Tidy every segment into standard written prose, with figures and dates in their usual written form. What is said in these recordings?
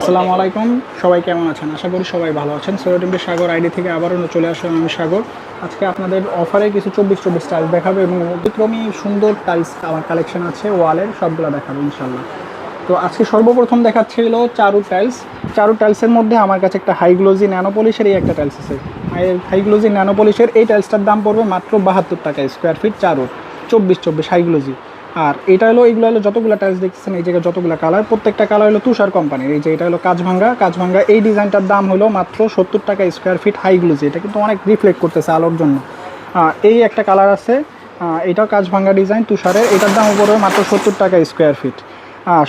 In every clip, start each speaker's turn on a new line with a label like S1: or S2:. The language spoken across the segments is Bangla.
S1: আসসালামু আলাইকুম, সবাই কেমন আছেন? আশা করি সবাই ভালো আছেন। সৈয়দ সাগর আইডি থেকে আবারও চলে আসলাম আমি সাগর। আজকে আপনাদের অফারে কিছু 24 টাইলস দেখাবো এবং ব্যতিক্রমী সুন্দর টাইলস আমার কালেকশন আছে ওয়ালের, সবগুলো দেখাবো ইনশাল্লাহ। তো আজকে সর্বপ্রথম দেখাচ্ছিল চারু টাইলস। চারু টাইলসের মধ্যে আমার কাছে একটা হাই গ্লোজি ন্যানো পলিশের এই একটা টাইলস আছে। হাই গ্লোজি ন্যানো পলিশের এই টাইলসটার দাম পড়বে মাত্র 72 টাকা স্কোয়ার ফিট। চারু 24 হাই গ্লোজি। আর এটা হলো, এইগুলো হলো যতগুলো টাইলস দেখতেছেন এই জায়গায় যতগুলো কালার, প্রত্যেকটা কালার হলো তুষার কোম্পানির। এই যে এটা হলো কাঁচভাঙ্গা এই ডিজাইনটার দাম হলো মাত্র 70 টাকা স্কোয়ার ফিট হাই গ্লোজি। এটা কিন্তু অনেক রিফ্লেক্ট করতেছে আলোর জন্য। এই একটা কালার আছে, এটাও কাঁচভাঙ্গা ডিজাইন তুষারের, এটার দাম পড়বে মাত্র 70 টাকা স্কোয়ার ফিট।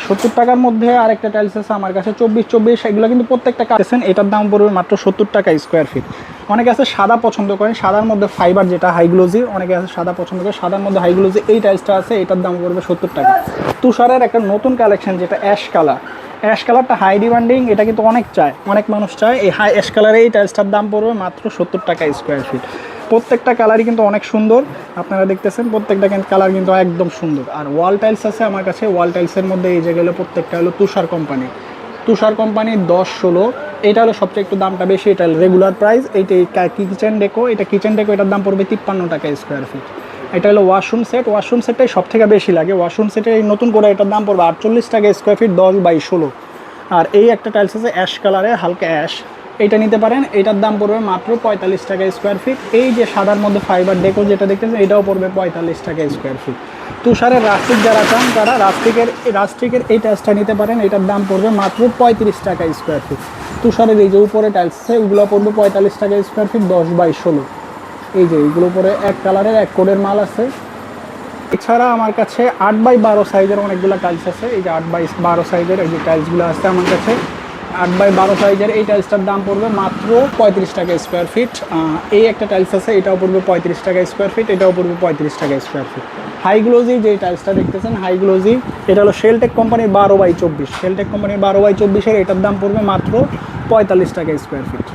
S1: 70 টাকার মধ্যে আরেকটা টাইলস আছে আমার কাছে 24, এগুলো কিন্তু প্রত্যেকটা কাটেছেন, এটার দাম পড়বে মাত্র 70 টাকা স্কোয়ার ফিট। অনেকে আছে সাদা পছন্দ করেন, সাদার মধ্যে ফাইবার যেটা হাইগ্লোজি, অনেকে আছে সাদা পছন্দ করে, সাদার মধ্যে হাইগ্লোজি এই টাইলসটা আছে, এটার দাম পড়বে 70 টাকা। তুষারের একটা নতুন কালেকশন যেটা অ্যাশ কালারটা হাই ডিমান্ডিং, এটা কিন্তু অনেক মানুষ চায়। এই হাই অ্যাশ কালারে এই টাইলসটার দাম পড়বে মাত্র 70 টাকা স্কোয়ার ফিট। প্রত্যেকটা কালারই কিন্তু অনেক সুন্দর, আপনারা দেখতেছেন প্রত্যেকটা কালার কিন্তু একদম সুন্দর। আর ওয়াল টাইলস আছে আমার কাছে, ওয়াল টাইলসের মধ্যে এই যে গেলো প্রত্যেকটা হলো তুষার কোম্পানি 10-16। এটা হলো সবচেয়ে একটু দামটা বেশি, এটা রেগুলার প্রাইস। এইটা কিচেন ডেকো, এটার দাম পড়বে 53 টাকা স্কোয়ার ফিট। এটা হলো ওয়াশরুম সেটটাই সব থেকে বেশি লাগে। ওয়াশরুম সেটের এই নতুন করে এটার দাম পড়বে 48 টাকা স্কোয়ার ফিট, 10/16। আর এই একটা টাইলস আছে অ্যাশ কালারে, হালকা অ্যাশ, এইটা নিতে পারেন, এইটার দাম পড়বে মাত্র 45 টাকা স্কোয়ার ফিট। এই যে সাদার মধ্যে ফাইবার ডেকো যেটা দেখতেছেন, এটাও পড়বে 45 টাকা স্কোয়ার ফিট। তুষারের রাস্টিক যারা চান তারা রাস্টিকের এই টাইলসটা নিতে পারেন, এটার দাম পড়বে মাত্র 35 টাকা স্কোয়ার ফিট। তুষারের এই যে উপরে টাইলস আছে ওগুলো পড়বে 45 টাকা স্কোয়ার ফিট, 10/16। এই যে এইগুলো উপরে এক কালারের এক কোডের মাল আছে। এছাড়া আমার কাছে 8/12 সাইজের অনেকগুলো টাইলস আছে। এই যে 8/12 সাইজের এই যে টাইলসগুলো আছে আমার কাছে, 8/12 সাইজের এই টাইলসটার দাম পড়বে মাত্র 35 টাকা স্কোয়ার ফিট। এই একটা টাইলস আছে, এটাও পড়বে 35 টাকা স্কোয়ার ফিট, এটাও পড়বে 35 টাকা স্কোয়ার ফিট। হাই গ্লোজি যে টাইলসটা দেখতেছেন হাই গ্লোজি, এটা হলো শেলটেক কোম্পানির 12/24। শেলটেক কোম্পানির 12/24-এর এটার দাম পড়বে মাত্র 45 টাকা স্কোয়ার ফিট।